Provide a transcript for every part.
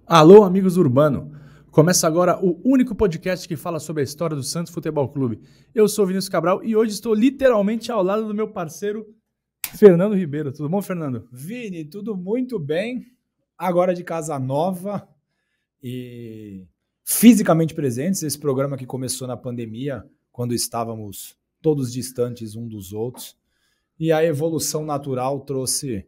Alô, amigos Urbano! Começa agora o único podcast que fala sobre a história do Santos Futebol Clube. Eu sou o Vinícius Cabral e hoje estou literalmente ao lado do meu parceiro Fernando Ribeiro. Tudo bom, Fernando? Vini, tudo muito bem. Agora de casa nova e fisicamente presentes. Esse programa que começou na pandemia, quando estávamos todos distantes um dos outros. E a evolução natural trouxe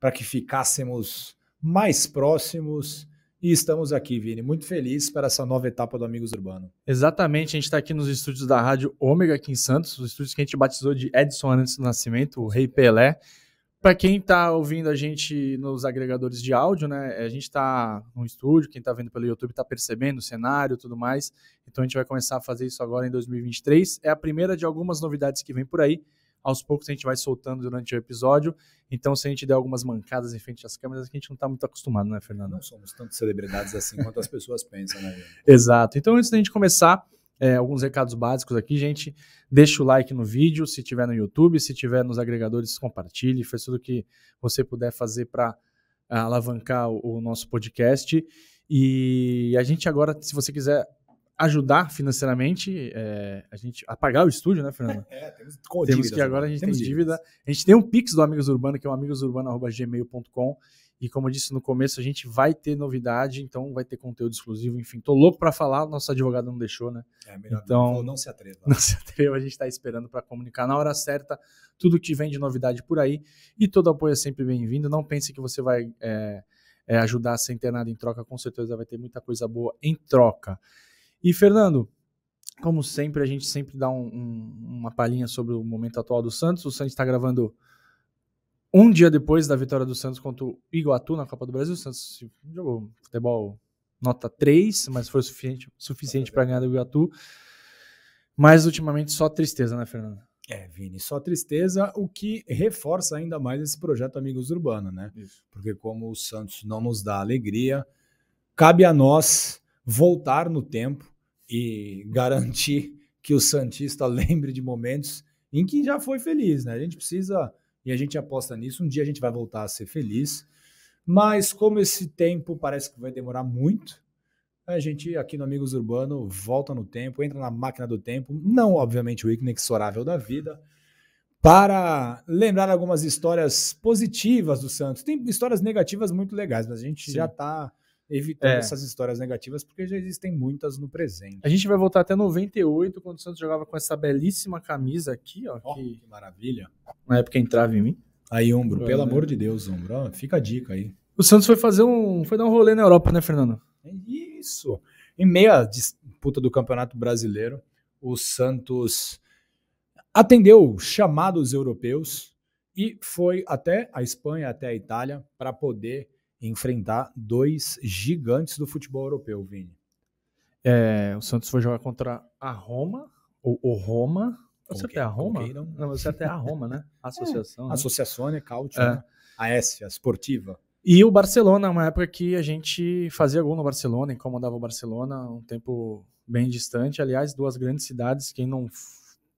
para que ficássemos mais próximos. E estamos aqui, Vini, muito felizes para essa nova etapa do Amigos Urbano. Exatamente, a gente está aqui nos estúdios da Rádio Ômega, aqui em Santos, os estúdios que a gente batizou de Edson Arantes do Nascimento, o Rei Pelé. Para quem está ouvindo a gente nos agregadores de áudio, né, a gente está no estúdio, quem está vendo pelo YouTube está percebendo o cenário e tudo mais. Então a gente vai começar a fazer isso agora em 2023. É a primeira de algumas novidades que vem por aí. Aos poucos a gente vai soltando durante o episódio. Então, se a gente der algumas mancadas em frente às câmeras, a gente não está muito acostumado, né, Fernando? Não somos tantas celebridades assim quanto as pessoas pensam, né? Exato. Então, antes da gente começar, alguns recados básicos aqui, gente. Deixa o like no vídeo, se tiver no YouTube, se tiver nos agregadores, compartilhe. Faz tudo o que você puder fazer para alavancar o nosso podcast. E a gente agora, se você quiser ajudar financeiramente a gente a pagar o estúdio, né, Fernando? Temos que agora a gente tem dívida. A gente tem um Pix do Amigos Urbano, que é o amigosurbano@gmail.com. E como eu disse no começo, a gente vai ter novidade, então vai ter conteúdo exclusivo. Enfim, tô louco para falar, nosso advogado não deixou, né? Melhor então, não se atreva. Não se atreva, a gente está esperando para comunicar na hora certa tudo que vem de novidade por aí. E todo apoio é sempre bem-vindo. Não pense que você vai ajudar sem ter nada em troca, com certeza vai ter muita coisa boa em troca. E, Fernando, como sempre, a gente sempre dá uma palhinha sobre o momento atual do Santos. O Santos está gravando um dia depois da vitória do Santos contra o Iguatu na Copa do Brasil. O Santos jogou futebol nota 3, mas foi suficiente para ganhar do Iguatu. Mas, ultimamente, só tristeza, né, Fernando? Vini, só tristeza, o que reforça ainda mais esse projeto Amigos Urbano, né? Isso. Porque como o Santos não nos dá alegria, cabe a nós voltar no tempo e garantir que o santista lembre de momentos em que já foi feliz, né? A gente precisa, e a gente aposta nisso, um dia a gente vai voltar a ser feliz, mas como esse tempo parece que vai demorar muito, a gente aqui no Amigos Urbano volta no tempo, entra na máquina do tempo, não obviamente o inexorável da vida, para lembrar algumas histórias positivas do Santos. Tem histórias negativas muito legais, mas a gente já está evitando essas histórias negativas, porque já existem muitas no presente. A gente vai voltar até 98, quando o Santos jogava com essa belíssima camisa aqui, ó. Que maravilha. Na época entrava em mim. Aí, Umbro, pelo amor de Deus, Umbro, fica a dica aí. O Santos foi dar um rolê na Europa, né, Fernando? Isso. Em meia disputa do Campeonato Brasileiro, o Santos atendeu chamados europeus e foi até a Espanha, até a Itália, para poder enfrentar dois gigantes do futebol europeu, Vini. O Santos foi jogar contra a Roma, ou o Roma. Você até a Roma? Não, você até a Roma, né? Associação. Né? Associazione Calcio, né? A ESFA, Sportiva. E o Barcelona, uma época que a gente fazia gol no Barcelona, incomodava o Barcelona, um tempo bem distante. Aliás, duas grandes cidades, quem não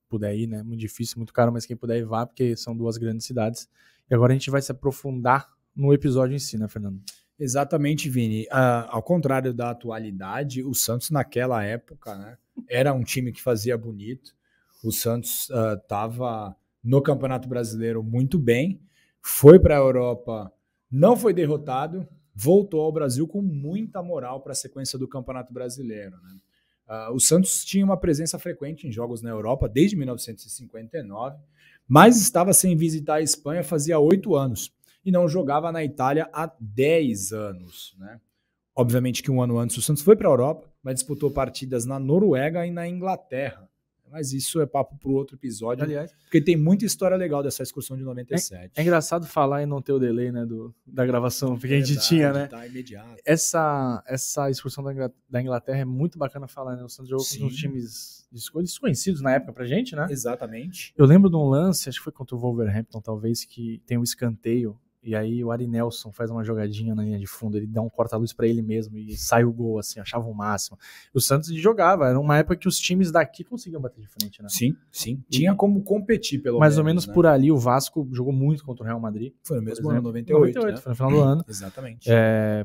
puder ir, né? Muito difícil, muito caro, mas quem puder ir vá, porque são duas grandes cidades. E agora a gente vai se aprofundar no episódio em si, né, Fernando? Exatamente, Vini. Ao contrário da atualidade, o Santos naquela época, né, era um time que fazia bonito. O Santos estava no Campeonato Brasileiro muito bem, foi para a Europa, não foi derrotado, voltou ao Brasil com muita moral para a sequência do Campeonato Brasileiro, né? O Santos tinha uma presença frequente em jogos na Europa desde 1959, mas estava sem visitar a Espanha fazia 8 anos. E não jogava na Itália há 10 anos, né? Obviamente que um ano antes o Santos foi para a Europa, mas disputou partidas na Noruega e na Inglaterra. Mas isso é papo para o outro episódio, aliás, porque tem muita história legal dessa excursão de 97. É engraçado falar e não ter o delay, né, da gravação, porque a gente tinha, né? Tá imediato. Essa excursão da Inglaterra é muito bacana falar, né? O Santos jogou com uns times desconhecidos na época pra gente, né? Exatamente. Eu lembro de um lance, acho que foi contra o Wolverhampton, talvez, que tem um escanteio e aí o Ari Nelson faz uma jogadinha na linha de fundo, ele dá um corta-luz pra ele mesmo e sai o gol, assim, achava o máximo. O Santos jogava, era uma época que os times daqui conseguiam bater de frente, né? Sim. Tinha como competir, pelo menos. Mais ou menos né? por ali, o Vasco jogou muito contra o Real Madrid. Foi no mesmo ano, 98, né? Foi no final do ano. Exatamente.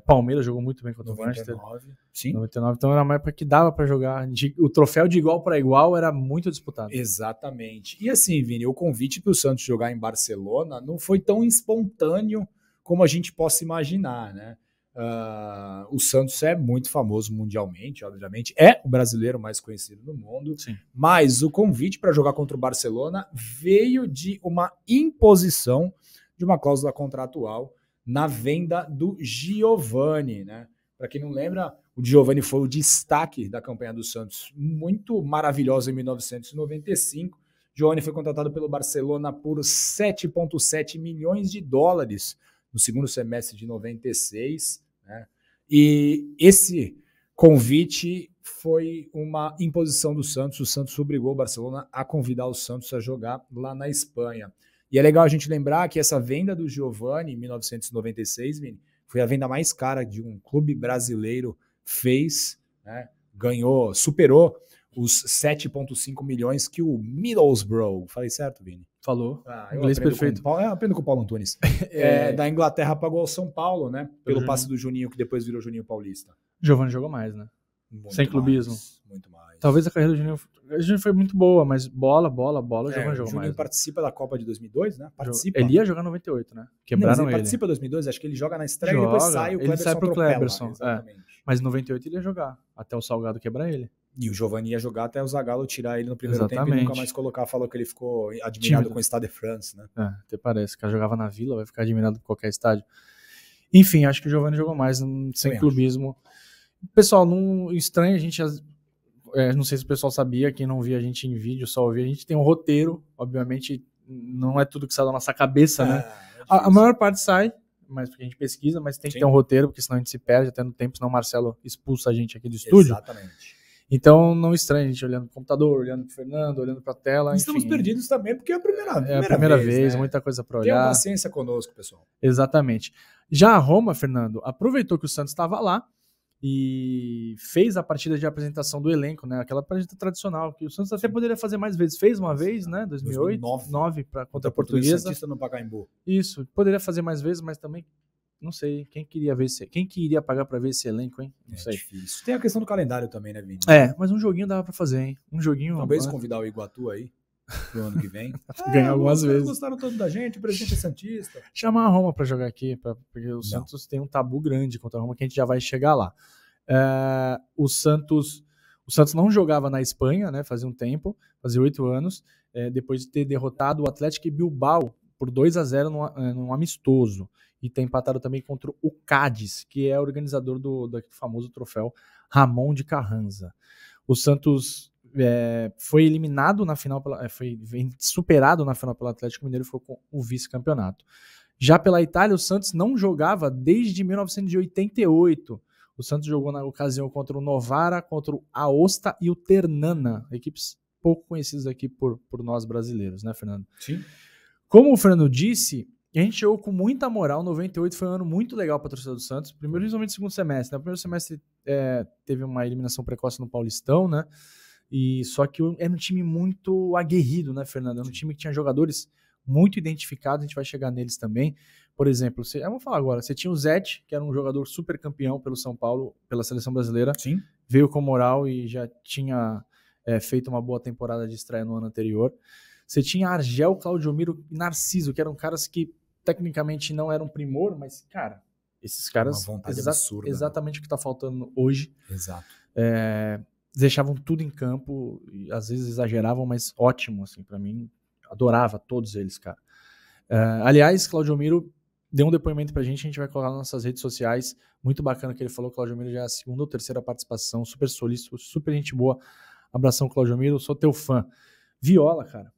Palmeiras jogou muito bem contra o Manchester. 99, sim. 99, então era uma época que dava pra jogar. O troféu de igual para igual era muito disputado. Exatamente. E assim, Vini, o convite para o Santos jogar em Barcelona não foi tão espontâneo como a gente possa imaginar, né? O Santos é muito famoso mundialmente, obviamente, é o brasileiro mais conhecido do mundo, Sim. mas o convite para jogar contra o Barcelona veio de uma imposição de uma cláusula contratual na venda do Giovani, né? Para quem não lembra, o Giovani foi o destaque da campanha do Santos, muito maravilhosa em 1995. Giovani foi contratado pelo Barcelona por 7,7 milhões de dólares no segundo semestre de 96, né? E esse convite foi uma imposição do Santos. O Santos obrigou o Barcelona a convidar o Santos a jogar lá na Espanha. E é legal a gente lembrar que essa venda do Giovani em 1996, Vini, foi a venda mais cara de um clube brasileiro fez, né? Ganhou, superou os 7,5 milhões que o Middlesbrough, falei certo, Vini? Falou. Inglês perfeito. Eu aprendo com o Paulo Antunes. Da Inglaterra pagou ao São Paulo, né? Pelo passe do Juninho, que depois virou Juninho Paulista. Giovani jogou mais, né? Muito sem clubismo. Muito mais. Talvez a carreira do Juninho foi muito boa, mas bola, o Giovani jogou mais. O Juninho participa da Copa de 2002, né? Participa. Ele ia jogar em 98, né? Quebraram ele. Participa em 2002, acho que ele joga na estreia e depois sai o Kleberson. Ele sai pro Kleberson. Exatamente. Mas em 98 ele ia jogar, até o Salgado quebrar ele. E o Giovani ia jogar até o Zagallo tirar ele no primeiro tempo e nunca mais colocar. Falou que ele ficou admirado com o Stade de France, né? Até parece. O cara jogava na Vila, vai ficar admirado por qualquer estádio. Enfim, acho que o Giovani jogou mais, sem clubismo. Pessoal, não estranha a gente... não sei se o pessoal sabia, quem não via a gente em vídeo, só ouvia. A gente tem um roteiro, obviamente não é tudo que sai da nossa cabeça, né? A maior parte sai, mas porque a gente pesquisa, mas tem que ter um roteiro, porque senão a gente se perde até no tempo, senão o Marcelo expulsa a gente aqui do estúdio. Exatamente. Então não estranha a gente olhando pro computador, olhando pro Fernando, olhando pra tela. Estamos perdidos também, porque é a primeira vez, né? Muita coisa pra olhar. Tenham paciência conosco, pessoal. Exatamente. Já a Roma, Fernando, aproveitou que o Santos estava lá e fez a partida de apresentação do elenco, né? Aquela partida tradicional, que o Santos até poderia fazer mais vezes. Fez uma vez, né? 2009 contra a Portuguesa. Santista no Pacaembu. Isso, poderia fazer mais vezes, mas também não sei, quem que iria pagar pra ver esse elenco, hein? Não sei. Difícil. Tem a questão do calendário também, né, Vini? Mas um joguinho dava pra fazer, hein? Talvez convidar o Iguatu aí pro ano que vem. Ganhar algumas vezes. Gostaram todos da gente, o presidente é santista. Chamar a Roma pra jogar aqui, porque o Santos tem um tabu grande contra a Roma, que a gente já vai chegar lá. O Santos não jogava na Espanha, né? Fazia um tempo, fazia 8 anos, depois de ter derrotado o Atlético Bilbao por 2-0 num amistoso. E tem empatado também contra o Cádiz, que é organizador do famoso troféu Ramon de Carranza. O Santos foi eliminado na final, foi superado na final pelo Atlético Mineiro e foi com o vice-campeonato. Já pela Itália, o Santos não jogava desde 1988. O Santos jogou na ocasião contra o Novara, contra o Aosta e o Ternana, equipes pouco conhecidas aqui por nós brasileiros, né, Fernando? Sim. Como o Fernando disse, a gente jogou com muita moral. 98 foi um ano muito legal para a torcida do Santos, principalmente no segundo semestre. No primeiro semestre teve uma eliminação precoce no Paulistão, né? Só que era um time muito aguerrido, né, Fernando? Era um time que tinha jogadores muito identificados, a gente vai chegar neles também. Por exemplo, vamos falar agora, você tinha o Zete, que era um jogador super campeão pelo São Paulo, pela seleção brasileira. Sim. Veio com moral e já tinha feito uma boa temporada de estreia no ano anterior. Você tinha Argel, Claudiomiro e Narciso, que eram caras que tecnicamente não eram primor, mas, cara, esses caras, absurda, exatamente o que está faltando hoje. Exato. Deixavam tudo em campo, e às vezes exageravam, mas ótimo, assim, para mim, adorava todos eles, cara. Aliás, Claudiomiro deu um depoimento pra gente vai colocar nas nossas redes sociais, muito bacana que ele falou. Claudiomiro já é a segunda ou terceira participação, super solícito, super gente boa. Abração, Claudiomiro, sou teu fã. Viola, cara.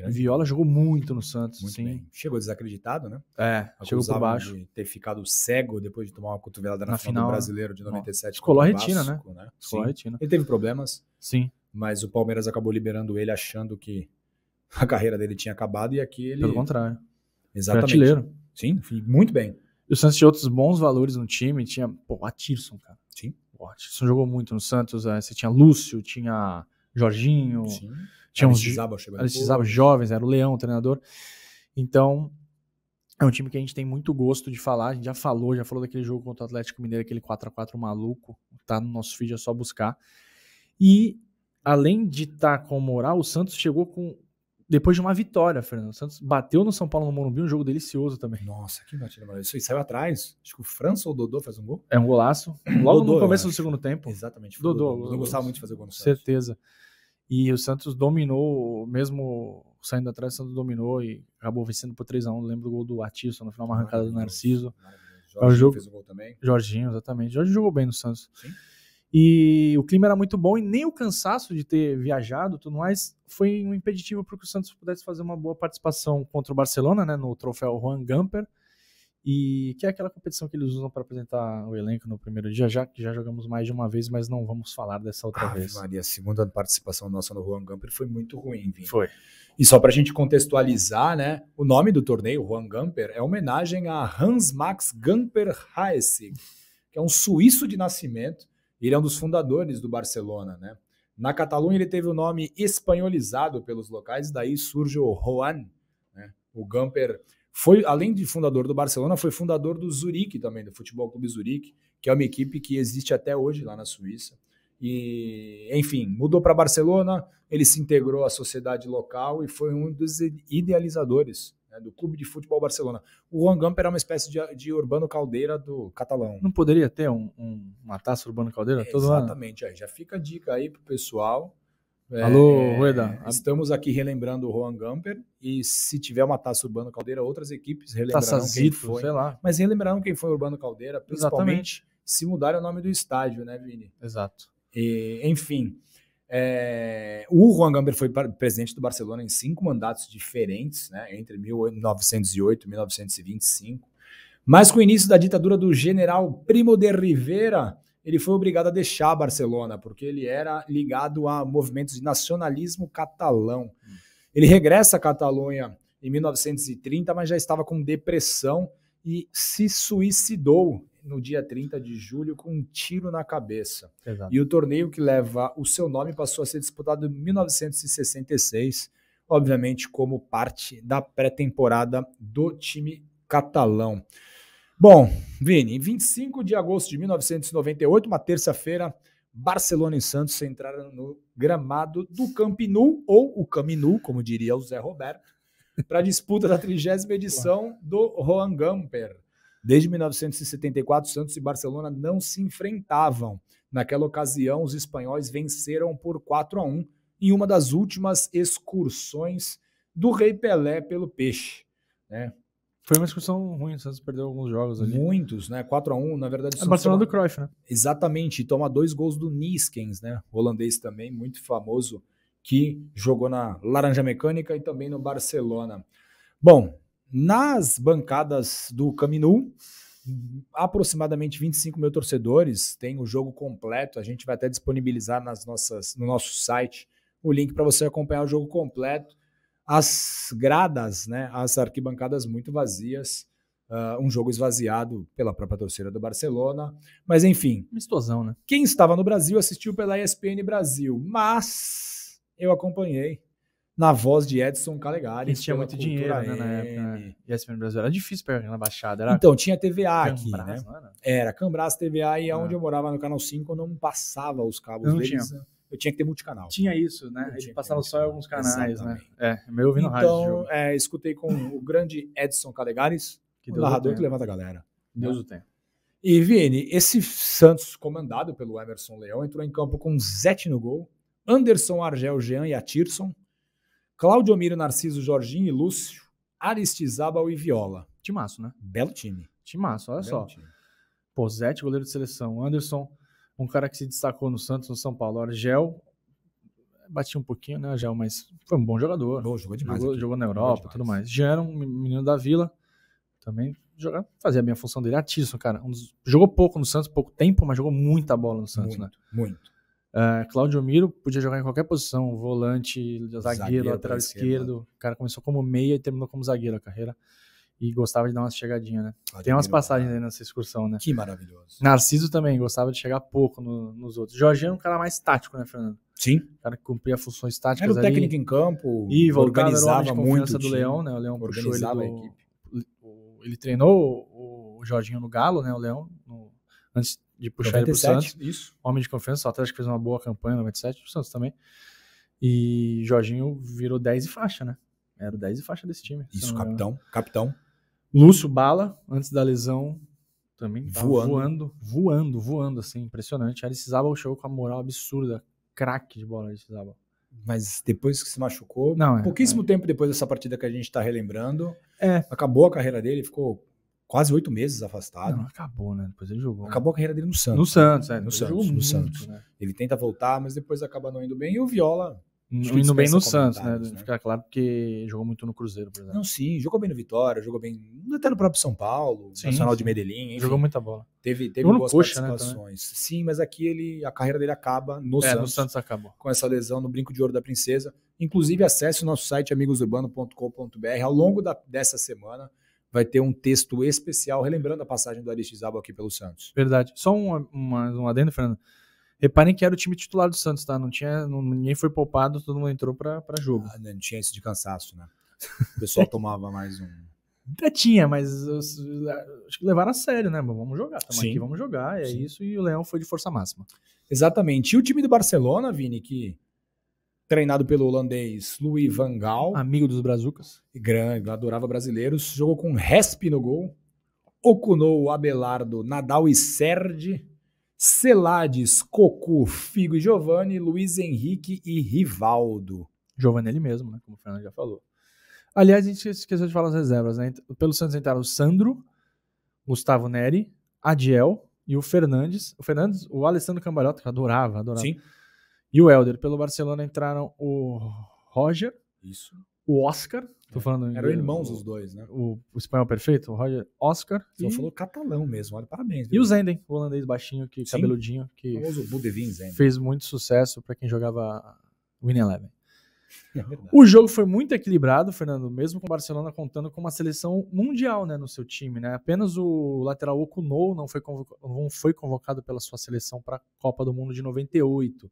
Viola jogou muito no Santos. Muito sim. Bem. Chegou desacreditado, né? Chegou por baixo. De ter ficado cego depois de tomar uma cotovelada na final do Brasileiro de 97. Escolou a retina, Vasco, né? Escolou a retina. Ele teve problemas. Sim. Mas o Palmeiras acabou liberando ele achando que a carreira dele tinha acabado e aqui ele... Pelo contrário. Exatamente. Foi artilheiro. Sim, muito bem. E o Santos tinha outros bons valores no time. Tinha, o Atirson, cara. Sim. O Atirson jogou muito no Santos. Você tinha Lúcio, tinha Jorginho. Sim. Tinha uns Aristizábal jovens, era o Leão, o treinador. Então, é um time que a gente tem muito gosto de falar. A gente já falou daquele jogo contra o Atlético Mineiro, aquele 4x4 maluco. Tá no nosso feed, é só buscar. E, além de estar com moral, o Santos chegou depois de uma vitória, Fernando. O Santos bateu no São Paulo no Morumbi, um jogo delicioso também. Nossa, que batida, mano. Isso aí saiu atrás. Acho que o França ou o Dodô faz um gol. É um golaço. Logo Dodô, no começo do segundo tempo. Exatamente. Dodô. Não gostava muito de fazer gol no Santos. Certeza. E o Santos dominou, mesmo saindo atrás, o Santos dominou e acabou vencendo por 3x1. Lembro do gol do Atisson, no final, uma arrancada do Narciso. Jorginho fez um gol também. Jorginho, exatamente. Jorginho jogou bem no Santos. Sim. E o clima era muito bom e nem o cansaço de ter viajado, tudo mais, foi um impeditivo para que o Santos pudesse fazer uma boa participação contra o Barcelona, né, no troféu Juan Gamper, e que é aquela competição que eles usam para apresentar o elenco no primeiro dia, já que já jogamos mais de uma vez, mas não vamos falar dessa outra vez. Maria, a segunda participação nossa no Juan Gamper foi muito ruim, Vini. Foi. E só para a gente contextualizar, né, o nome do torneio, Juan Gamper, é homenagem a Hans Max Gamper Haesig, que é um suíço de nascimento. Ele é um dos fundadores do Barcelona, né? Na Catalunha ele teve o nome espanholizado pelos locais, daí surge o Juan, né? O Gamper foi, além de fundador do Barcelona, foi fundador do Zurique também, do Futebol Clube Zurique, que é uma equipe que existe até hoje lá na Suíça. E, enfim, mudou para Barcelona, ele se integrou à sociedade local e foi um dos idealizadores, né, do Clube de Futebol Barcelona. O Juan Gamper era uma espécie de Urbano Caldeira do catalão. Não poderia ter uma taça Urbano Caldeira todo ano? Exatamente, aí já fica a dica aí pro pessoal. Alô, Rueda. Estamos aqui relembrando o Juan Gamper e se tiver uma taça Urbano Caldeira, outras equipes relembrarão Taçazito, quem foi. sei lá. Mas relembrarão quem foi o Urbano Caldeira, principalmente Exatamente. se mudarem o nome do estádio, né, Vini? Exato. E, enfim, o Juan Gamper foi presidente do Barcelona em 5 mandatos diferentes, né, entre 1908 e 1925. Mas com o início da ditadura do general Primo de Rivera, ele foi obrigado a deixar Barcelona, porque ele era ligado a movimentos de nacionalismo catalão. Ele regressa à Catalunha em 1930, mas já estava com depressão e se suicidou no dia 30 de julho com um tiro na cabeça. Exato. E o torneio que leva o seu nome passou a ser disputado em 1966, obviamente como parte da pré-temporada do time catalão. Bom, Vini, em 25 de agosto de 1998, uma terça-feira, Barcelona e Santos entraram no gramado do Camp Nou, ou o Camp Nou, como diria o Zé Roberto, para a disputa da 30ª edição do Juan Gamper. Desde 1974, Santos e Barcelona não se enfrentavam. Naquela ocasião, os espanhóis venceram por 4-1 em uma das últimas excursões do Rei Pelé pelo Peixe, né? Foi uma excursão ruim, o Santos perdeu alguns jogos ali. Muitos, né? 4-1, na verdade. É o Barcelona do Cruyff, né? Exatamente, e toma 2 gols do Niskens, né? Holandês também, muito famoso, que jogou na Laranja Mecânica e também no Barcelona. Bom, nas bancadas do Camp Nou, aproximadamente 25 mil torcedores, tem o jogo completo, a gente vai até disponibilizar no nosso site o link para você acompanhar o jogo completo. As gradas, né, as arquibancadas muito vazias, um jogo esvaziado pela própria torcida do Barcelona, mas enfim. Mistosão, né? Quem estava no Brasil assistiu pela ESPN Brasil, mas eu acompanhei na voz de Edson Calegari. Tinha muito dinheiro, né, na época. Né? ESPN Brasil era difícil pegar na Baixada. Era então, tinha TVA aqui, Cambras, né? Era Cambras TVA e onde eu morava no Canal 5 não passava os cabos deles. Eu tinha que ter multicanal. Tinha isso, né? Ele passava só em alguns canais, exatamente, né? Meu ouvindo rádio. Então, escutei com o grande Edson Calegares, o narrador que levanta a galera. Deus o tenha. E, Vini, esse Santos, comandado pelo Emerson Leão, entrou em campo com Zete no gol, Anderson, Argel, Jean e Atirson, Cláudio Miro, Narciso, Jorginho e Lúcio, Aristizábal e Viola. Timaço, né? Belo time. Timaço, olha só. Time. Pô, Zete, goleiro de seleção. Anderson, um cara que se destacou no Santos, no São Paulo. Argel, batia um pouquinho, né, Argel, mas foi um bom jogador. Bom, jogou demais. Jogou na Europa, tudo mais. Jean era um menino da Vila, também fazia bem a função dele. Atirson, cara, jogou pouco no Santos, pouco tempo, mas jogou muita bola no Santos, né? Muito. Cláudio Miro podia jogar em qualquer posição, volante, zagueiro, lateral esquerdo. O cara começou como meia e terminou como zagueiro a carreira. e gostava de dar umas chegadinhas, né? Admiro, Tem umas passagens cara. aí nessa excursão, né? Que maravilhoso. Narciso também gostava de chegar pouco nos outros. Jorginho era um cara mais tático, né, Fernando? Sim. O cara que cumpria funções táticas Era o ali. técnico em campo, E voltava, era o homem de organizava confiança muito do o Leão, time, né? O Leão puxou ele organizava a do... equipe. Ele treinou o Jorginho no Galo, né? O Leão, antes de puxar 97, ele pro Santos. isso. Homem de confiança, o Atlético fez uma boa campanha em 97, o Santos também. E Jorginho virou 10 e faixa, né? Era o 10 e faixa desse time. Isso, capitão. Lúcio Bala, antes da lesão, também tava Voando. voando, assim, impressionante. Aristizábal chegou com a moral absurda, craque de bola Aristizábal. Mas depois que se machucou, Não, pouquíssimo tempo depois dessa partida que a gente tá relembrando, É. acabou a carreira dele, ficou quase 8 meses afastado. Não, acabou, né? Depois ele jogou. Acabou a carreira dele no Santos. No Santos, No Santos, no Santos. Né? Ele tenta voltar, mas depois acaba não indo bem. E o Viola... Indo bem no Santos, né? comentários, né? Fica claro porque jogou muito no Cruzeiro, por exemplo. Não, sim, jogou bem no Vitória, jogou bem até no próprio São Paulo, Sim, Nacional sim. de Medellín, enfim. Jogou muita bola. Teve Jogou no boas Coxa, né, participações. Sim, mas aqui a carreira dele acaba no Santos. No Santos acabou. Com essa lesão no brinco de ouro da princesa. Inclusive, acesse o nosso site amigosurbano.com.br. Ao longo dessa semana vai ter um texto especial relembrando a passagem do Aristizábal aqui pelo Santos. Verdade. Só um adendo, Fernando. Reparem que era o time titular do Santos, tá? Ninguém foi poupado, todo mundo entrou pra jogo. Não tinha isso de cansaço, né? O pessoal tomava mais um... Até tinha, mas acho que levaram a sério, né? Vamos jogar, estamos aqui, vamos jogar, Sim. isso, e o Leão foi de força máxima. Exatamente. E o time do Barcelona, Vini, que treinado pelo holandês Louis van Gaal, Amigo dos Brazucas. grande, adorava brasileiros, jogou com Respi no gol, Okuno, Abelardo, Nadal e Serge, Celades, Cocu, Figo e Giovani, Luiz Henrique e Rivaldo. Giovanelli mesmo, né? Como o Fernando já falou. Aliás, a gente esqueceu de falar as reservas, né? Pelo Santos entraram o Sandro, Gustavo Neri, Adiel e o Fernandes. O Alessandro Cambalhota, que eu adorava. Sim. E o Helder. Pelo Barcelona entraram o Roger, Isso. o Oscar. Tô falando Eram irmãos os dois, né? O espanhol perfeito, o Roger, Oscar. Só falou catalão mesmo, olha, parabéns. E o Zenden, o holandês baixinho, cabeludinho, que o famoso Budevin Zenden. fez muito sucesso pra quem jogava Win Eleven. É verdade. O jogo foi muito equilibrado, Fernando, mesmo com o Barcelona contando com uma seleção mundial, né, no seu time, né? Apenas o lateral Okuno não foi convocado pela sua seleção para a Copa do Mundo de 98,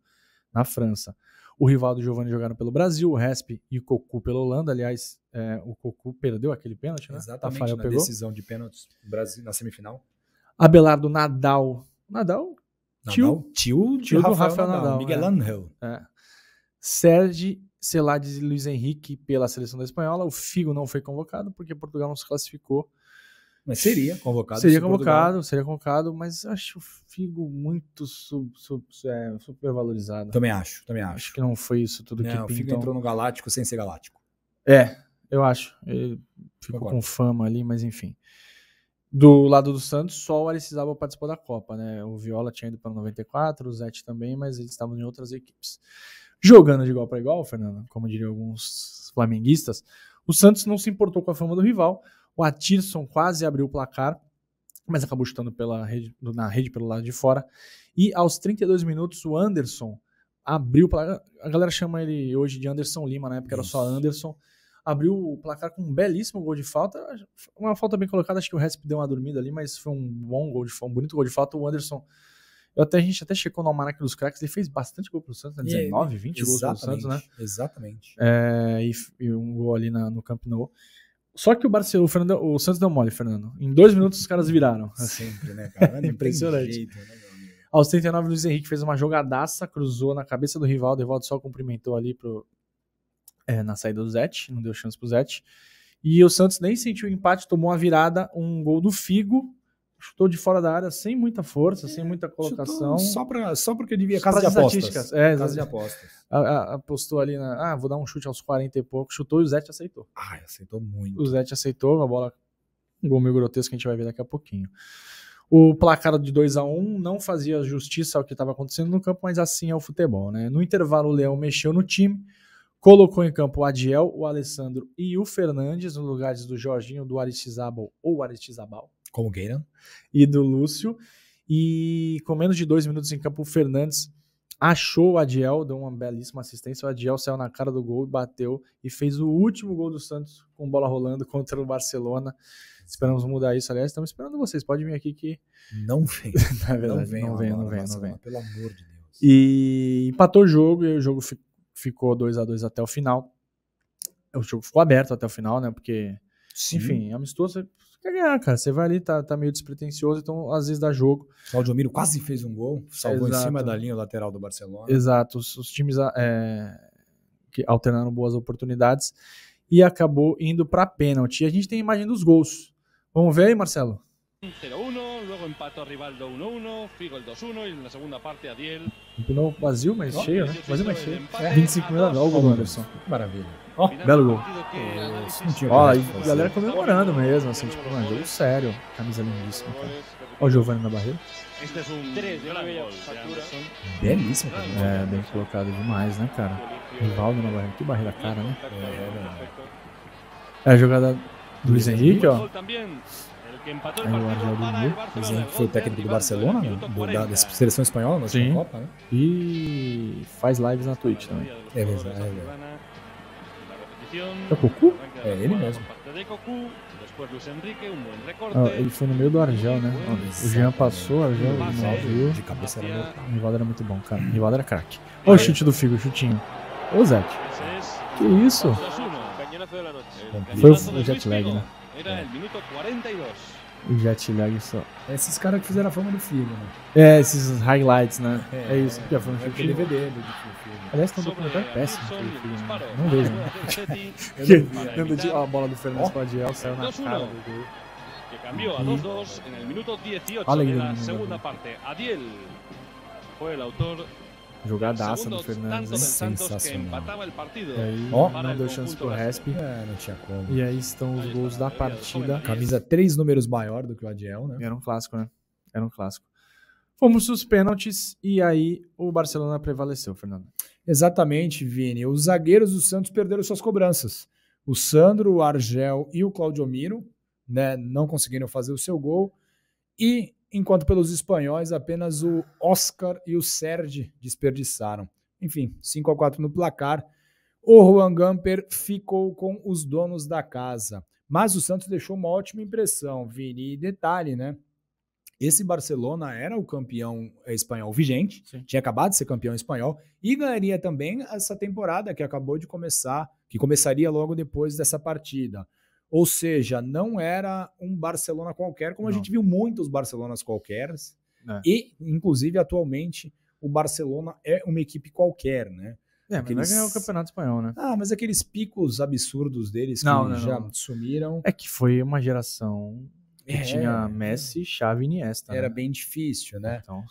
na França. O Rivaldo e o Giovani jogaram pelo Brasil, o Respi e o Cocu pela Holanda. Aliás, o Cocu perdeu aquele pênalti, né? Exatamente, Rafael na pegou. decisão de pênaltis do Brasil na semifinal. Abelardo, Nadal, tio de do Rafael Nadal, Miguel Ángel. Serge, Celades e Luiz Henrique pela seleção da Espanhola. O Figo não foi convocado porque Portugal não se classificou. Mas seria convocado. Seria convocado, mas acho o Figo muito supervalorizado. Também acho. Acho que não foi isso tudo que o Figo entrou no Galáctico sem ser Galáctico. Eu acho. Ele ficou com fama ali, mas enfim. Do lado do Santos, só o Aristizábal participou da Copa, né? O Viola tinha ido para 94, o Zete também, mas eles estavam em outras equipes. Jogando de igual para igual, Fernando, como diriam alguns flamenguistas, o Santos não se importou com a fama do rival. O Atirson quase abriu o placar, mas acabou chutando na rede pelo lado de fora. E aos 32 minutos, o Anderson abriu o placar. A galera chama ele hoje de Anderson Lima, na época era só Anderson. Abriu o placar com um belíssimo gol de falta. Uma falta bem colocada, acho que o Resp deu uma dormida ali, mas foi um bom gol de falta, um bonito gol de falta. O Anderson, a gente até checou no almanaque dos craques, ele fez bastante gol pro Santos, né? 19, 20 gols pro Santos, né? Exatamente. E um gol ali no Camp Nou. Só que o Santos deu mole, Fernando. Em 2 minutos os caras viraram. Sempre, né, cara? Impressionante. Jeito, né, aos 39, o Luiz Henrique fez uma jogadaça, cruzou na cabeça do Rivaldo. O Rivaldo só cumprimentou ali na saída do Zete, não deu chance pro Zete. E o Santos nem sentiu o empate, tomou a virada, um gol do Figo, chutou de fora da área sem muita força, sem muita colocação. Só porque devia casa de apostas. Casa de apostas. Apostou ali vou dar um chute aos 40 e pouco, chutou e o Zete aceitou. Aceitou muito. O Zete aceitou, a bola, um gol meio grotesco que a gente vai ver daqui a pouquinho. O placar de 2-1 não fazia justiça ao que estava acontecendo no campo, mas assim é o futebol, né? No intervalo, o Leão mexeu no time, colocou em campo o Adiel, o Alessandro e o Fernandes, no lugar do Jorginho, do Aristizábal ou Aristizábal. Como queiram. E do Lúcio. E com menos de 2 minutos em campo, o Fernandes achou o Adiel, deu uma belíssima assistência, o Adiel saiu na cara do gol e bateu e fez o último gol do Santos com bola rolando contra o Barcelona. Esperamos mudar isso, aliás, estamos esperando vocês, pode vir aqui que... Não vem. Na verdade, não vem. Pelo amor de Deus. E empatou o jogo, e o jogo ficou 2-2 até o final. O jogo ficou aberto até o final, né? Porque, Sim. enfim, amistoso, você quer ganhar, cara. Você vai ali, tá meio despretensioso, então às vezes dá jogo. O Claudio Miro quase fez um gol, salvou Exato. em cima da linha lateral do Barcelona. Exato, os times que alternaram boas oportunidades e acabou indo para pênalti. A gente tem a imagem dos gols. Vamos ver aí, Marcelo? 0-1, luego empató a Rivaldo 1-1, Figo el 2-1 y en la segunda parte Adiel. Empinou vazio, mas cheio, né? Vazio, mas cheio. 25 minutos, olha o gol do Anderson. Maravilha. Ó, belo gol. Ó, Ó, e a galera comemorando mesmo, assim, tipo, um jogo sério. Camisa lindíssima, cara. Ó o Giovanni na barreira. Este es un gran gol de Anderson. belíssimo. É, bem colocado demais, né, cara? Rivaldo na barreira. Que barreira cara, né? É a jogada do Luiz Henrique, ó. Gol también. El que empató el Aí o partido Argel para do el Gol. Luiz Barcelona. Henrique foi o técnico do Barcelona, né? Da seleção espanhola na Sim. Copa, né? E faz lives na Twitch também. É verdade. É o Cocu? É ele mesmo. Ah, ele foi no meio do Argel, né? Ó, o Jean passou, o Argel não viu. De cabeça era meu. O Rivaldo era muito bom, cara. O Rivaldo era craque. Olha o chute do Figo, o chutinho. Ô, Zeke. Que isso? Foi o jet lag, né? Era el minuto 42. O jet lag só. Esses caras que fizeram a fama do filho, né? É, esses highlights, né? É isso. Porque foi um É chute. DVD do filho. Aliás, tem um documentário péssimo sobre o Figo, né? Não vejo, né? Lembra de a bola do Fernandes com o Adiel, saiu na cara do gol. Que cambió a 2-2 en el minuto 18 Olha de aí, la menino. segunda parte. Adiel fue el autor Jogadaça do segundo Fernandes, tanto del hein? Santos que Sensacional. empataba el partido. E aí, Ó, para não el deu chance pro conjunto Resp. É, não tinha como. E aí estão os gols da partida. Camisa 3 números maior do que o Adiel, né? Era um clássico, né? Era um clássico. Fomos os pênaltis e aí o Barcelona prevaleceu, Fernando. Exatamente, Vini. Os zagueiros do Santos perderam suas cobranças. O Sandro, o Argel e o Claudio Miro, né, não conseguiram fazer o seu gol. E, enquanto pelos espanhóis, apenas o Oscar e o Sergi desperdiçaram. Enfim, 5-4 no placar. O Juan Gamper ficou com os donos da casa. Mas o Santos deixou uma ótima impressão, Vini. E detalhe, né? Esse Barcelona era o campeão espanhol vigente, Sim. tinha acabado de ser campeão espanhol e ganharia também essa temporada que acabou de começar, que começaria logo depois dessa partida. Ou seja, não era um Barcelona qualquer, como Não. a gente viu muitos Barcelonas qualqueres. É. E, inclusive, atualmente, o Barcelona é uma equipe qualquer, né? É, mas Aqueles- vai ganhar o Campeonato Espanhol, né? Ah, mas aqueles picos absurdos deles que Não, já não. sumiram. É que foi uma geração que tinha Messi, Xavi e Iniesta. Era né? bem difícil, né? Então,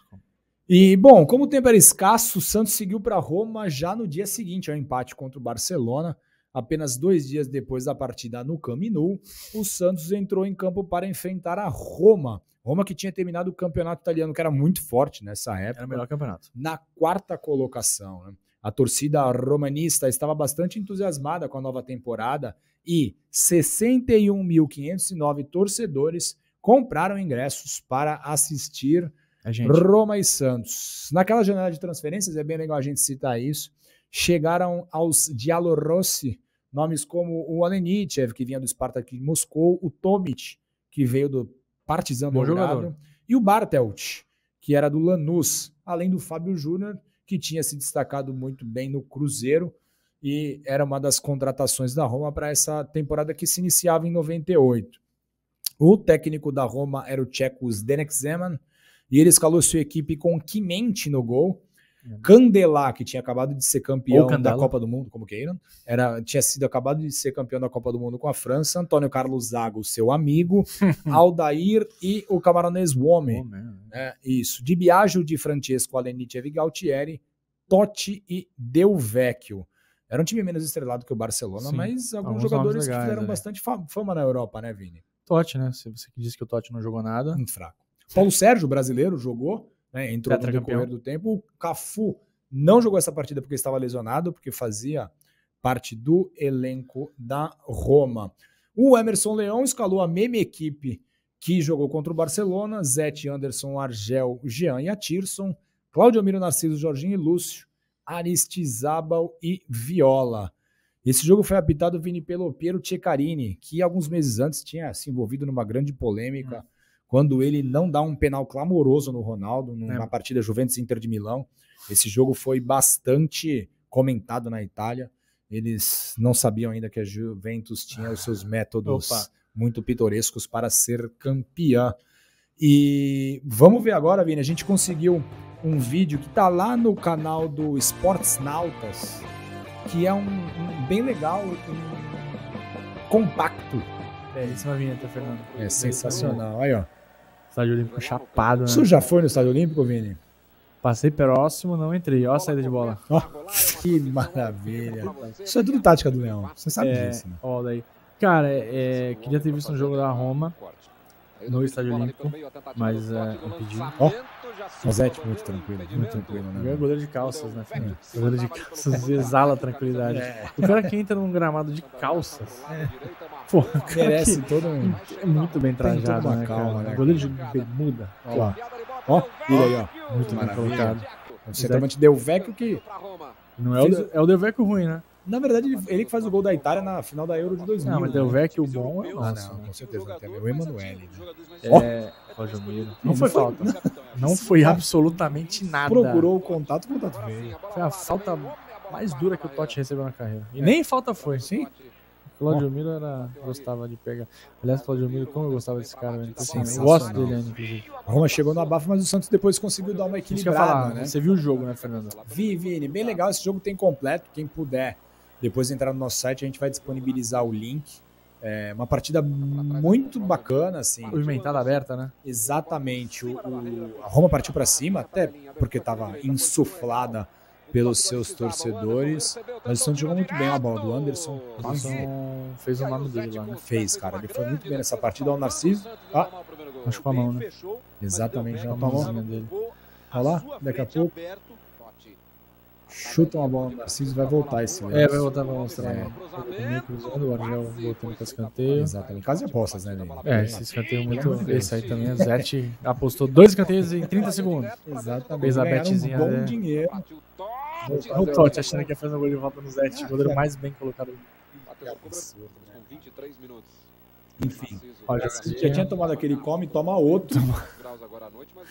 E, bom, como o tempo era escasso, o Santos seguiu para Roma já no dia seguinte ao empate contra o Barcelona. Apenas 2 dias depois da partida no Camp Nou, o Santos entrou em campo para enfrentar a Roma. Roma que tinha terminado o campeonato italiano, que era muito forte nessa época, era o melhor campeonato. na 4ª colocação. Né? A torcida romanista estava bastante entusiasmada com a nova temporada e 61.509 torcedores compraram ingressos para assistir A gente. Roma e Santos. Naquela janela de transferências, é bem legal a gente citar isso, chegaram aos Giallorossi nomes como o Alenichev, que vinha do Spartak de Moscou, o Tomic, que veio do Partizan Bom Belgrado, jogador. e o Bartelt, que era do Lanús, além do Fábio Júnior, que tinha se destacado muito bem no Cruzeiro e era uma das contratações da Roma para essa temporada que se iniciava em 98. O técnico da Roma era o tcheco Zdeněk Zeman, e ele escalou sua equipe com Kimente no gol, Candelá, que tinha acabado de ser campeão da Copa do Mundo, como queiram, tinha sido acabado de ser campeão da Copa do Mundo com a França, Antônio Carlos Zago, seu amigo, Aldair e o camaronês Uomi. Isso. Di Biagio, Di Francesco, Alenichev e Galtieri, Totti e Del Vecchio. Era um time menos estrelado que o Barcelona, Sim, mas alguns alguns jogadores nomes legais, que fizeram é. bastante fama na Europa, né, Vini? Totti, né? Se você disse que o Totti não jogou nada. Muito fraco. Paulo Sérgio, brasileiro, jogou, né, entrou no Tetracampeão. decorrer do tempo. O Cafu não jogou essa partida porque estava lesionado, porque fazia parte do elenco da Roma. O Emerson Leão escalou a mesma equipe que jogou contra o Barcelona, Zete, Anderson, Argel, Jean e Atirson, Cláudio Miro, Narciso, Jorginho e Lúcio, Aristizábal e Viola. Esse jogo foi apitado, Vini, pelo Piero Ceccarini, que alguns meses antes tinha se envolvido numa grande polêmica, quando ele não dá um penal clamoroso no Ronaldo, numa partida Juventus-Inter de Milão. Esse jogo foi bastante comentado na Itália. Eles não sabiam ainda que a Juventus tinha os seus métodos muito pitorescos para ser campeã. E vamos ver agora, Vini, a gente conseguiu um vídeo que está lá no canal do Esportes Nautas, que é um bem legal, compacto. Belíssima vinheta, Fernando. É sensacional. Aí, ó. Estádio Olímpico chapado, né? Você já foi no Estádio Olímpico, Vini? Passei próximo, não entrei. Ó a saída de bola. Oh, que maravilha. Isso é tudo tática do Leão. Você sabe disso, né? Ó, daí. Cara, queria ter visto um jogo da Roma no Estádio Olímpico, mas impedi. Ó, o Zete muito tranquilo, né? É goleiro de calças, né, Fernando? Goleiro de calças exala tranquilidade. O cara que entra num gramado de calças, pô, o cara merece todo um... É muito bem trajado, né, calma, cara? né? Goleiro de bermuda. Ó, ele aí, ó. Muito bem colocado. O centroavante Del Vecchio que... Não é o Del Vecchio ruim, né? Na verdade, ele que faz o gol da Itália na final da Euro de 2000. Não, mas Del Vecchio o bom é o nosso. Não, com certeza. Também o Emanuele. Cláudio Miro. Não foi falta. Não foi absolutamente nada. Procurou o contato veio. Foi a falta mais dura que o Totti recebeu na carreira. E nem falta foi. Sim. Cláudio Miro gostava de pegar. Aliás, Cláudio Miro, como eu gostava desse cara, velho. Eu gosto dele ainda, inclusive. A Roma chegou no abafo, mas o Santos depois conseguiu dar uma equilibrada, né? Você viu o jogo, né, Fernando? Vi, Vini. Bem legal. Esse jogo tem completo. Quem puder depois entrar no nosso site, a gente vai disponibilizar o link. É uma partida muito bacana, assim. Movimentada, aberta, né? Exatamente. A Roma partiu para cima, até porque estava insuflada pelos seus torcedores. Mas o Santos jogou muito bem a bola do Anderson. Fez o nome dele lá, né? Fez, cara. Ele foi muito bem nessa partida. O Narciso. Acho com a mão, né? Exatamente, com a mãozinha dele. Olha lá, daqui a pouco. Chutam a bola no Narciso e vai voltar esse lance. Vai voltar pra mostrar. O meio cruzando, o Argel voltando para escanteio. Exatamente. Quase apostas, né, Ney? Esse escanteio muito. Esse aí também, o Zete apostou 2 escanteios em 30 segundos. Exatamente. Fez a betezinha. Bom dinheiro. O Totti achando que ia fazer um gol de volta no Zete, o goleiro mais bem colocado. Enfim, olha, já tinha tomado aquele come, toma outro.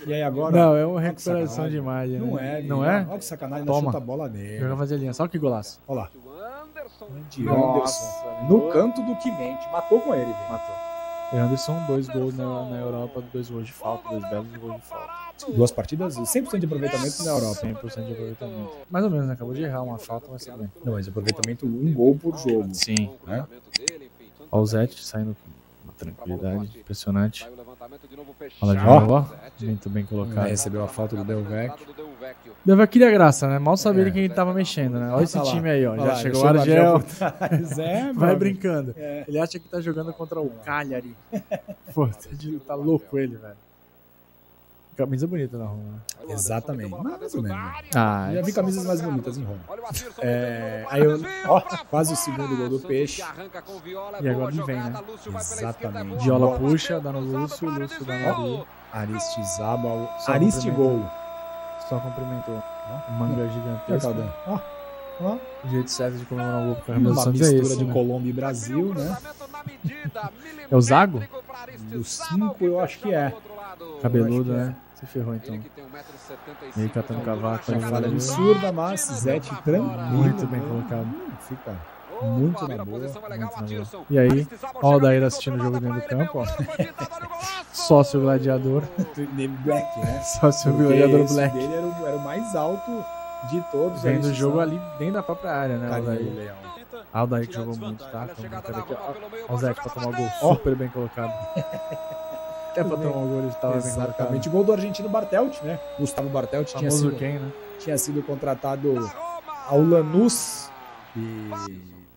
E aí agora... Não, é uma recuperação de imagem. Não né? é, Não é? Olha que sacanagem, Toma. chuta a bola nele. Joga fazer linha, só que golaço. Olha lá. Anderson, no canto do Quimente, matou com ele. Matou. O Anderson, 2 gols na Europa, 2 gols de falta, 2 belos gols de falta. 2 partidas, 100% de aproveitamento na Europa. 100% de aproveitamento. Mais ou menos, né? Acabou de errar uma falta, mas tudo bem. Não, mas aproveitamento 1 gol por jogo. Sim. Né? Olha o Zete saindo com uma tranquilidade impressionante. Olha de novo, ó. Muito bem colocado. Recebeu a falta do Del Vecchio. Del Vecchio queria graça, né? Mal sabia quem ele tava mexendo, né? Olha esse time aí, ó. Já chegou o Argel. Vai brincando. Ele acha que tá jogando contra o Cagliari. Pô, tá louco ele, velho. Camisa bonita na Roma. Exatamente. Mais ou menos. Já vi camisas mais bonitas em Roma. Quase o segundo gol do Peixe. E agora ele vem, né? Exatamente. Viola puxa, dá no Lúcio, Lúcio dá no Aristizábal. Aristigol. Só cumprimentou. Manga gigantesca. O jeito certo de comemorar o gol pro Carlos Uma Santos mistura é esse, de né? Colômbia e Brasil, né? É o Zago? Do 5 eu acho que é. Cabeludo, né? Se ferrou então. E aí catando cavaco. Falha absurda, mas Zete tranquilo. Muito bem colocado. Fica muito na boa. E aí, ó o Odair assistindo o jogo dentro do campo, ó. Sócio gladiador. Black, né? Sócio gladiador Black. Dele era o mais alto de todos. Vendo o jogo ali dentro da própria área, né? Odair. O Odair que jogou muito, tá? Ó o Zete pra tomar o gol. Super bem colocado. Até pra tomar o gol ele estava bem colocado. Exatamente. Gol do argentino Bartelt, né? Gustavo Bartelt tinha sido contratado ao Lanús e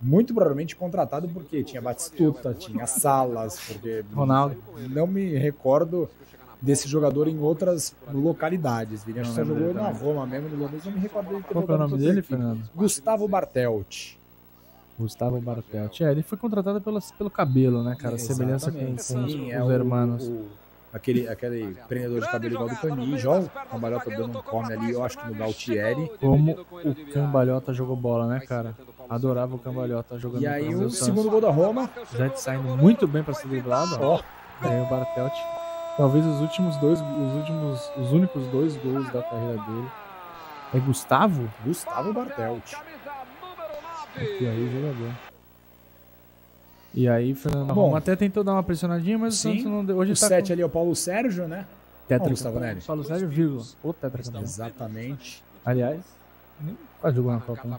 muito provavelmente contratado porque tinha Batistuta, tinha Salas, porque Ronaldo. Não me recordo desse jogador em outras localidades. Acho que só jogou na Roma mesmo, no Lanús, não me recordo dele. Qual é o nome dele, Fernando? Gustavo Bartelt. Gustavo Bartelt. Ele foi contratado pelo cabelo, né, cara? Semelhança com os hermanos. aquele prendedor de cabelo igual do Canija, ó, o Cambalhota dando um come ali, eu acho que no Galtieri. Como o Cambalhota jogou bola, né, cara? Adorava o Cambalhota jogando E aí no o Santos. segundo gol da Roma. Zete saindo muito bem pra ser driblado, ó. E aí o Bartelt. Talvez os únicos 2 gols da carreira dele. É Gustavo? Gustavo Bartelt. E aí o jogador. E aí, Fernando Bom, Roma até tentou dar uma pressionadinha, mas o Santos não deu. Hoje o tá 7 ali é o Paulo Sérgio, né? tetra, Gustavo Nery. Paulo Sérgio, vírgula. O tetracampeão. Exatamente. Aliás, nem quase jogou na Copa, né?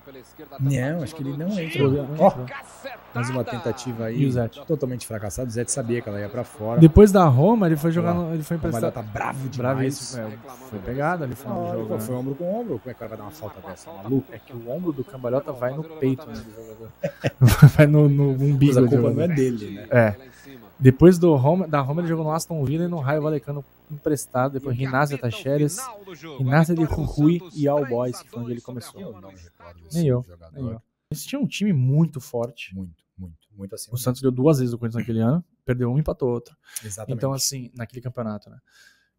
Não, acho que ele não entra. Ó, Mais uma tentativa aí. E o Zete? Totalmente fracassado. O Zete sabia que ela ia pra fora. depois da Roma, ele foi jogar Olha lá. ele foi O Cambalhota emprestado. tá bravo demais. Bravíssimo. Foi pegada ali foi um jogo. Pô, foi ombro com ombro. Como é que o cara vai dar uma falta dessa? Maluco? É que o ombro do Cambalhota vai no peito, né, do jogador. Vai no umbigo Mas a do culpa jogador. não é dele, né? É. Depois da Roma, ele jogou no Aston Villa e no Raio Vallecano emprestado. Depois Rinácia Tacheres, Rinácia de Jujuy e All Boys, que foi onde ele começou. Eu não recordo Nem eu. jogador. Nem eu. Eles tinham um time muito forte. Muito assim. O Santos deu 2 vezes o Corinthians naquele ano, perdeu um e empatou outro. Exatamente. Então, assim, naquele campeonato, né?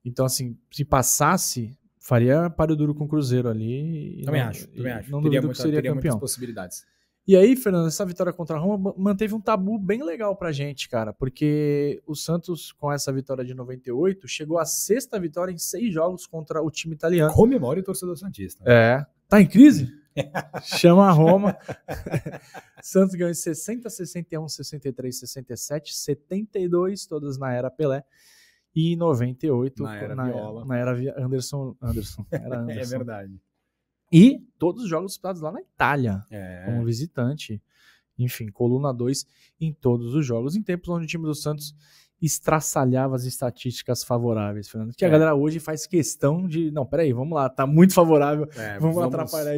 Então, assim, se passasse, faria páreo duro com o Cruzeiro ali. Também não, acho. Não duvido que seria teria campeão. muitas possibilidades. E aí, Fernando, essa vitória contra a Roma manteve um tabu bem legal pra gente, cara, porque o Santos, com essa vitória de 98, chegou à 6ª vitória em 6 jogos contra o time italiano. Comemore o torcedor santista. É. Tá em crise? Chama a Roma. Santos ganhou em 60, 61, 63, 67, 72, todas na era Pelé. E em 98, Na era Viola. na era Anderson. Era Anderson. É verdade. E todos os jogos disputados lá na Itália, É. como visitante. Enfim, coluna 2 em todos os jogos, em tempos onde o time do Santos estraçalhava as estatísticas favoráveis, Fernando. Que a galera hoje faz questão de... Não, peraí, vamos lá, tá muito favorável. Vamos atrapalhar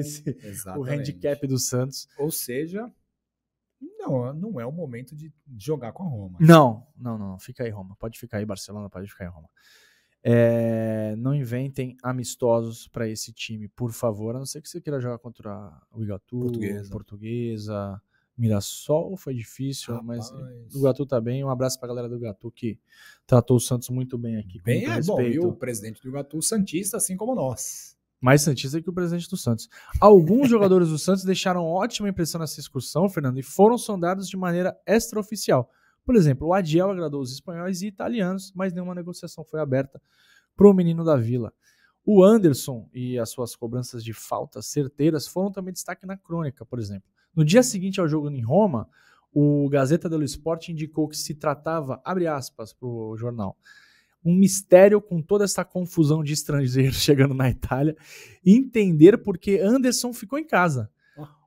o handicap do Santos. Ou seja, não é o momento de jogar com a Roma. Não. Fica aí, Roma. Pode ficar aí, Barcelona, pode ficar aí, Roma. Não inventem amistosos para esse time, por favor. A não ser que você queira jogar contra o Iguatu, Portuguesa, Mirassol, foi difícil, Rapaz. Mas o Iguatu tá bem. Um abraço pra galera do Iguatu que tratou o Santos muito bem aqui. Com muito respeito. Bom, e o presidente do Iguatu, santista, assim como nós. Mais santista que o presidente do Santos. Alguns jogadores do Santos deixaram ótima impressão nessa excursão, Fernando, e foram sondados de maneira extraoficial. Por exemplo, o Adiel agradou os espanhóis e italianos, mas nenhuma negociação foi aberta para o menino da Vila. O Anderson e as suas cobranças de faltas certeiras foram também destaque na crônica, por exemplo. No dia seguinte ao jogo em Roma, o Gazeta dello Sport indicou que se tratava, abre aspas para o jornal, um mistério com toda essa confusão de estrangeiros chegando na Itália, entender por que Anderson ficou em casa.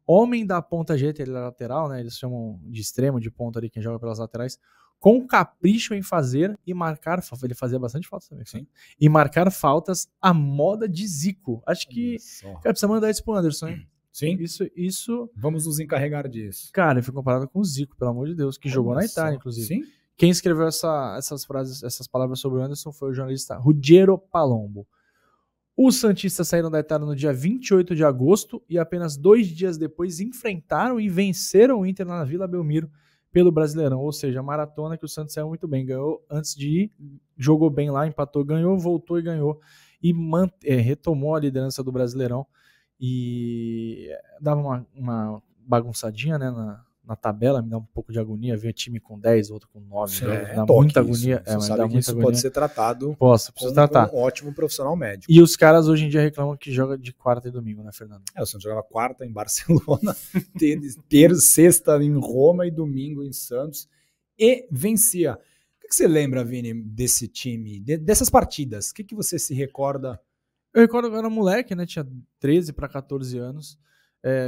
Homem da ponta direita, ele é lateral, né? Eles chamam de extremo, de ponta ali, quem joga pelas laterais, com capricho em fazer e marcar, ele fazia bastante faltas também, sim. E marcar faltas à moda de Zico. Acho que, cara, precisa mandar isso pro Anderson, hein? Sim. Isso. Vamos nos encarregar disso. Cara, ele foi comparado com o Zico, pelo amor de Deus, que jogou na Itália, inclusive. Sim. Quem escreveu essas palavras sobre o Anderson foi o jornalista Ruggero Palombo. Os santistas saíram da Itália no dia 28 de agosto e apenas 2 dias depois enfrentaram e venceram o Inter na Vila Belmiro pelo Brasileirão. Ou seja, a maratona que o Santos saiu muito bem. Ganhou antes de ir, jogou bem lá, empatou, ganhou, voltou e ganhou. E retomou a liderança do Brasileirão. E dava uma bagunçadinha, né, na tabela, me dá um pouco de agonia ver time com 10, outro com 9, dá muita agonia. Você sabe que isso pode ser tratado preciso tratar. Um ótimo profissional médico. E os caras hoje em dia reclamam que joga de quarta e domingo, né, Fernando? O Santos jogava quarta em Barcelona, terça, sexta em Roma e domingo em Santos, e vencia. O que você lembra, Vini, desse time, dessas partidas? O que você se recorda? Eu recordo que eu era moleque, né, tinha 13 para 14 anos,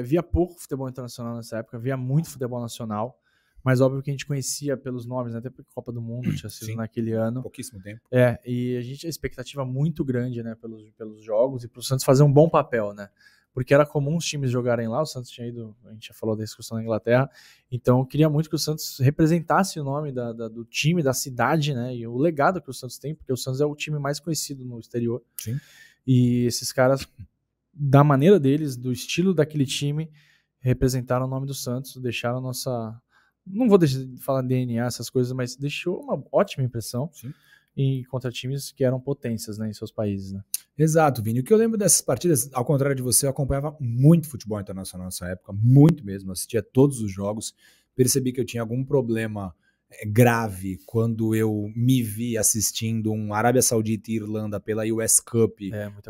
via pouco futebol internacional nessa época, via muito futebol nacional, mas óbvio que a gente conhecia pelos nomes, né, até porque a Copa do Mundo tinha sido naquele ano. Pouquíssimo tempo. E a gente tinha expectativa muito grande, né, pelos jogos e para o Santos fazer um bom papel, né, porque era comum os times jogarem lá, o Santos tinha ido, a gente já falou da excursão na Inglaterra, então eu queria muito que o Santos representasse o nome do time, da cidade, né, e o legado que o Santos tem, porque o Santos é o time mais conhecido no exterior. Sim. E esses caras, da maneira deles, do estilo daquele time, representaram o nome do Santos, deixaram nossa... Não vou deixar de falar DNA, essas coisas, mas deixou uma ótima impressão. Sim. e contra times que eram potências, né, em seus países, né? Exato, Vini. O que eu lembro dessas partidas, ao contrário de você, eu acompanhava muito futebol internacional nessa época, muito mesmo, assistia todos os jogos, percebi que eu tinha algum problema grave quando eu me vi assistindo um Arábia Saudita e Irlanda pela US Cup,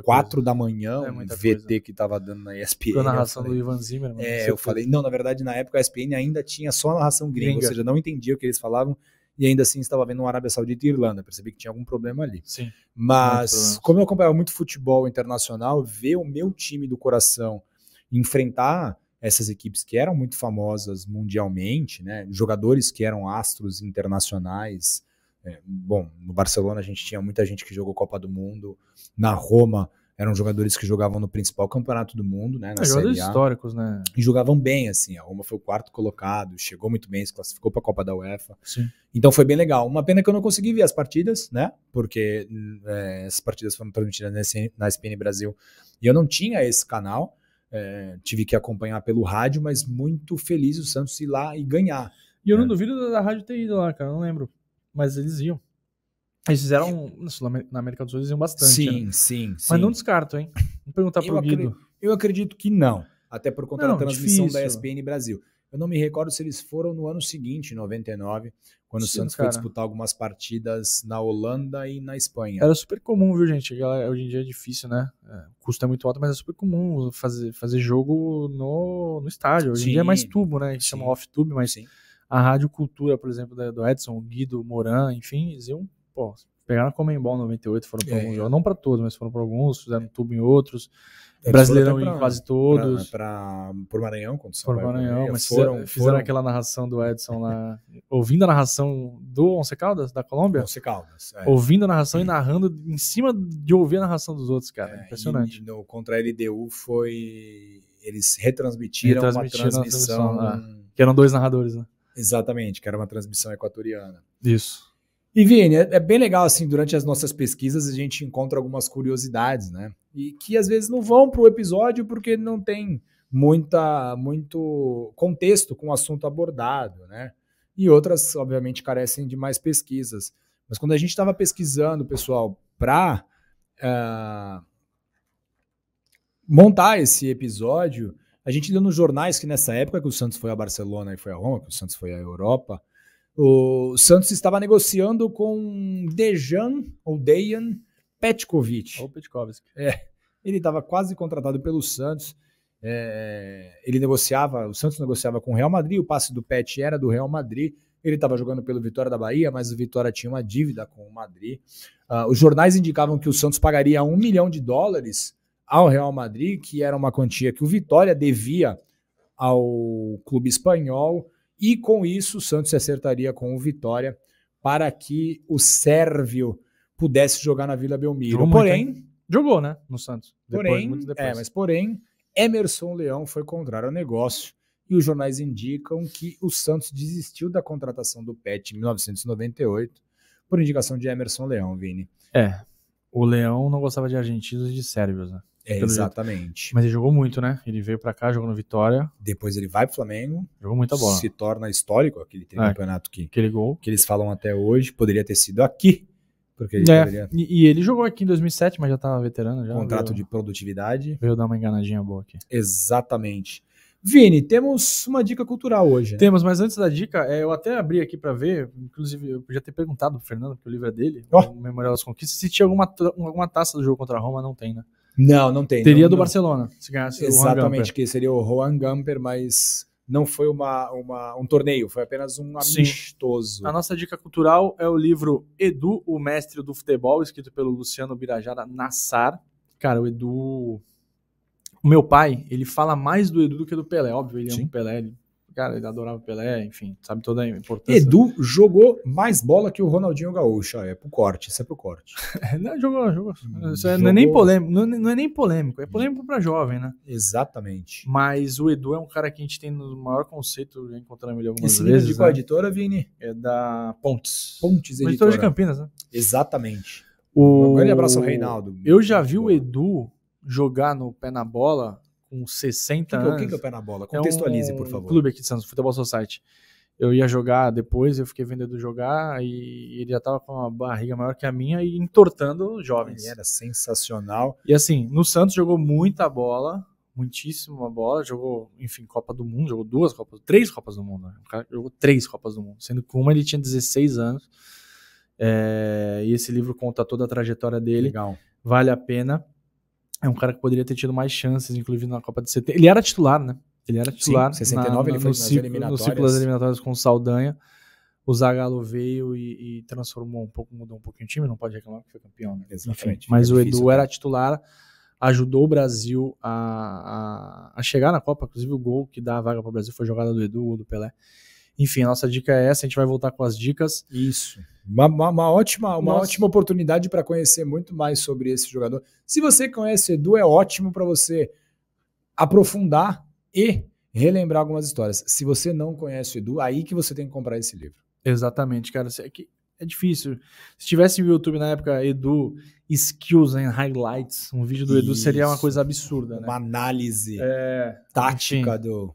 4 da manhã, um VT que tava dando na ESPN. Com a narração do Ivan Zimmerman. Eu falei, não, na verdade, na época a ESPN ainda tinha só a narração gringa, ou seja, não entendia o que eles falavam, e ainda assim estava vendo um Arábia Saudita e Irlanda, percebi que tinha algum problema ali. Sim. Mas, como eu acompanhava muito futebol internacional, ver o meu time do coração enfrentar essas equipes que eram muito famosas mundialmente, né, jogadores que eram astros internacionais. Bom, no Barcelona a gente tinha muita gente que jogou Copa do Mundo, na Roma eram jogadores que jogavam no principal campeonato do mundo, né, na jogadores Série A, históricos, né? E jogavam bem, assim, a Roma foi o 4º colocado, chegou muito bem, se classificou para a Copa da UEFA. Sim. Então foi bem legal. Uma pena que eu não consegui ver as partidas, né, porque essas partidas foram transmitidas na ESPN Brasil e eu não tinha esse canal. Tive que acompanhar pelo rádio, mas muito feliz o Santos ir lá e ganhar. E eu não duvido da rádio ter ido lá, cara, não lembro. Mas eles iam. Eles fizeram, na América do Sul eles iam bastante. Sim, né? sim. Mas não descarto, hein? Vou perguntar pro Guido. Eu acredito que não, até por conta da transmissão difícil. da ESPN Brasil. Eu não me recordo se eles foram no ano seguinte, em 99, quando o Santos foi disputar algumas partidas na Holanda e na Espanha. Era super comum, viu, gente? Hoje em dia é difícil, né? O custo é muito alto, mas é super comum fazer jogo no estádio. Hoje em dia é mais tubo, né? A gente chama off-tube, mas a Rádio Cultura, por exemplo, do Edson, o Guido, Moran, enfim, eles iam, pegaram a Comembol 98, foram para alguns jogos. Não para todos, mas foram para alguns, fizeram tubo em outros. Brasileirão em quase todos. Por Maranhão, quando Por Maranhão, mas fizeram aquela narração do Edson lá, ouvindo a narração do Once Caldas, da Colômbia. Once Caldas. Ouvindo a narração e narrando em cima de ouvir a narração dos outros, cara. Impressionante. E contra a LDU eles retransmitiram uma transmissão. Que eram 2 narradores, né? Exatamente, que era uma transmissão equatoriana. Isso. E, Vini, é bem legal, assim, durante as nossas pesquisas a gente encontra algumas curiosidades, né? E que às vezes não vão para o episódio porque não tem muito contexto com o assunto abordado, né? E outras, obviamente, carecem de mais pesquisas. Mas quando a gente estava pesquisando, pessoal, para montar esse episódio, a gente leu nos jornais que nessa época que o Santos foi a Barcelona e foi a Roma, que o Santos foi à Europa, o Santos estava negociando com Dejan Petkovic. Ou Petkovic. Ele estava quase contratado pelo Santos. O Santos negociava com o Real Madrid, o passe do Pet era do Real Madrid. Ele estava jogando pelo Vitória da Bahia, mas o Vitória tinha uma dívida com o Madrid. Os jornais indicavam que o Santos pagaria $1 milhão ao Real Madrid, que era uma quantia que o Vitória devia ao clube espanhol. E com isso o Santos se acertaria com o Vitória para que o sérvio pudesse jogar na Vila Belmiro. Jogou, né, no Santos. Porém, Emerson Leão foi contrário ao negócio e os jornais indicam que o Santos desistiu da contratação do Pet em 1998 por indicação de Emerson Leão, Vini. O Leão não gostava de argentinos e de sérvios, né? Exatamente. Mas ele jogou muito, né? Ele veio pra cá, jogou no Vitória. Depois ele vai pro Flamengo. Jogou muita bola. Se torna histórico aquele campeonato aquele gol que eles falam até hoje. Poderia ter sido aqui. Porque ele e ele jogou aqui em 2007, mas já tava veterano. Contrato de produtividade. Veio dar uma enganadinha boa aqui. Exatamente. Vini, temos uma dica cultural hoje, né? Temos, mas antes da dica, eu até abri aqui pra ver, inclusive eu podia ter perguntado pro Fernando, porque o livro é dele, o Memorial das Conquistas, se tinha alguma taça do jogo contra a Roma. Não tem, né? Não tem. Teria do Barcelona, se ganhasse. Exatamente, que seria o Juan Gamper, mas não foi um torneio, foi apenas um amistoso. Sim. A nossa dica cultural é o livro Edu, o Mestre do Futebol, escrito pelo Luciano Birajara Nassar. Cara, o Edu... O meu pai, ele fala mais do Edu do que do Pelé, óbvio, ele ama o Pelé, ele adorava o Pelé, enfim, sabe toda a importância. Edu jogou mais bola que o Ronaldinho Gaúcho, isso é pro corte. Não, jogou. Isso não é nem polêmico, não é nem polêmico, é polêmico pra jovem, né? Exatamente. Mas o Edu é um cara que a gente tem no maior conceito, já encontramos ele algumas vezes. Esse livro de qual editora, Vini? É da Pontes. Editora. Editora de Campinas, né? Exatamente. Um grande abraço ao Reinaldo. Eu já vi o Edu jogar no Pé na Bola com 60 anos. O que é o Pé na Bola? Contextualize, por favor. Clube aqui de Santos, Futebol Society. eu ia jogar depois, eu fiquei vendo Edu jogar e ele já tava com uma barriga maior que a minha e entortando jovens. Ele era sensacional. E assim, no Santos jogou muita bola, muitíssima bola, jogou, enfim, Copa do Mundo, jogou 3 Copas do Mundo, né? O cara jogou 3 Copas do Mundo, sendo que uma ele tinha 16 anos, e esse livro conta toda a trajetória dele, Legal. vale a pena, é um cara que poderia ter tido mais chances, inclusive na Copa de 70, ele era titular, né? Ele era titular. Sim, 69 ele foi nas eliminatórias. No ciclo das eliminatórias com o Saldanha, o Zagallo veio e transformou mudou um pouquinho o time, não pode reclamar que foi campeão, né? Exatamente. Enfim, mas o Edu era titular, ajudou o Brasil a chegar na Copa, inclusive o gol que dá a vaga para o Brasil foi jogada do Edu, o gol do Pelé. Enfim, a nossa dica é essa, a gente vai voltar com as dicas. Isso. Uma ótima oportunidade para conhecer muito mais sobre esse jogador. Se você conhece o Edu, é ótimo para você aprofundar e relembrar algumas histórias. Se você não conhece o Edu, aí que você tem que comprar esse livro. Exatamente, cara. É difícil. Se tivesse no YouTube na época, Edu, Skills and Highlights, um vídeo do Edu seria uma coisa absurda, né? Uma análise tática do...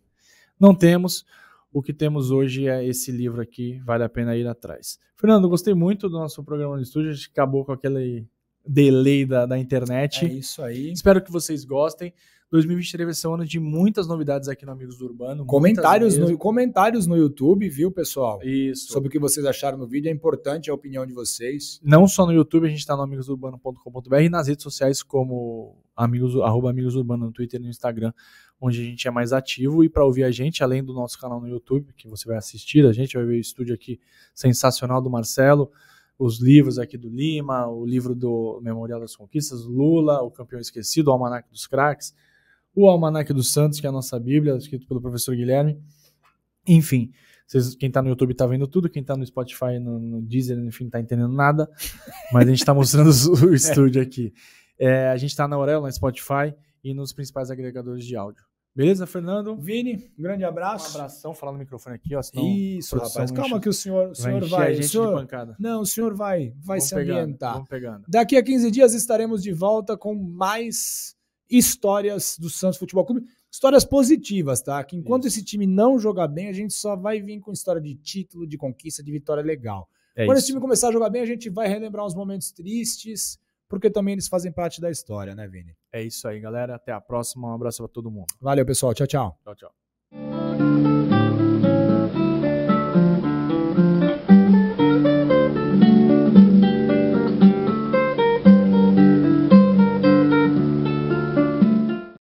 Não temos. O que temos hoje é esse livro aqui, vale a pena ir atrás. Fernando, gostei muito do nosso programa no estúdio, a gente acabou com aquele delay da internet. É isso aí. Espero que vocês gostem. 2023 vai ser um ano de muitas novidades aqui no Amigos do Urbano. Comentários no YouTube, viu, pessoal? Isso. Sobre o que vocês acharam no vídeo. É importante a opinião de vocês. Não só no YouTube, a gente está no amigosdourbano.com.br e nas redes sociais como @AmigosUrbano no Twitter e no Instagram, onde a gente é mais ativo. E para ouvir a gente, além do nosso canal no YouTube, que você vai assistir, a gente vai ver o estúdio aqui sensacional do Marcelo, os livros aqui do Lima, o livro do Memorial das Conquistas, Lula, o Campeão Esquecido, o Almanaque dos Craques, o Almanaque dos Santos, que é a nossa Bíblia, escrito pelo professor Guilherme. Enfim, quem está no YouTube está vendo tudo, quem está no Spotify, no Deezer, enfim, não está entendendo nada, mas a gente está mostrando o estúdio aqui. A gente está na Aurelo, na Spotify e nos principais agregadores de áudio. Beleza, Fernando? Vini, um grande abraço. Um abração, falar no microfone aqui, ó. Isso, rapaz. Calma que o senhor vai. A gente de pancada. Não, o senhor vai se ambientar. Vamos pegando. Daqui a 15 dias estaremos de volta com mais histórias do Santos Futebol Clube. Histórias positivas, tá? Que enquanto esse time não jogar bem, a gente só vai vir com história de título, de conquista, de vitória legal. Quando esse time começar a jogar bem, a gente vai relembrar uns momentos tristes, porque também eles fazem parte da história, né, Vini? É isso aí, galera. Até a próxima. Um abraço pra todo mundo. Valeu, pessoal. Tchau, tchau. Tchau, tchau.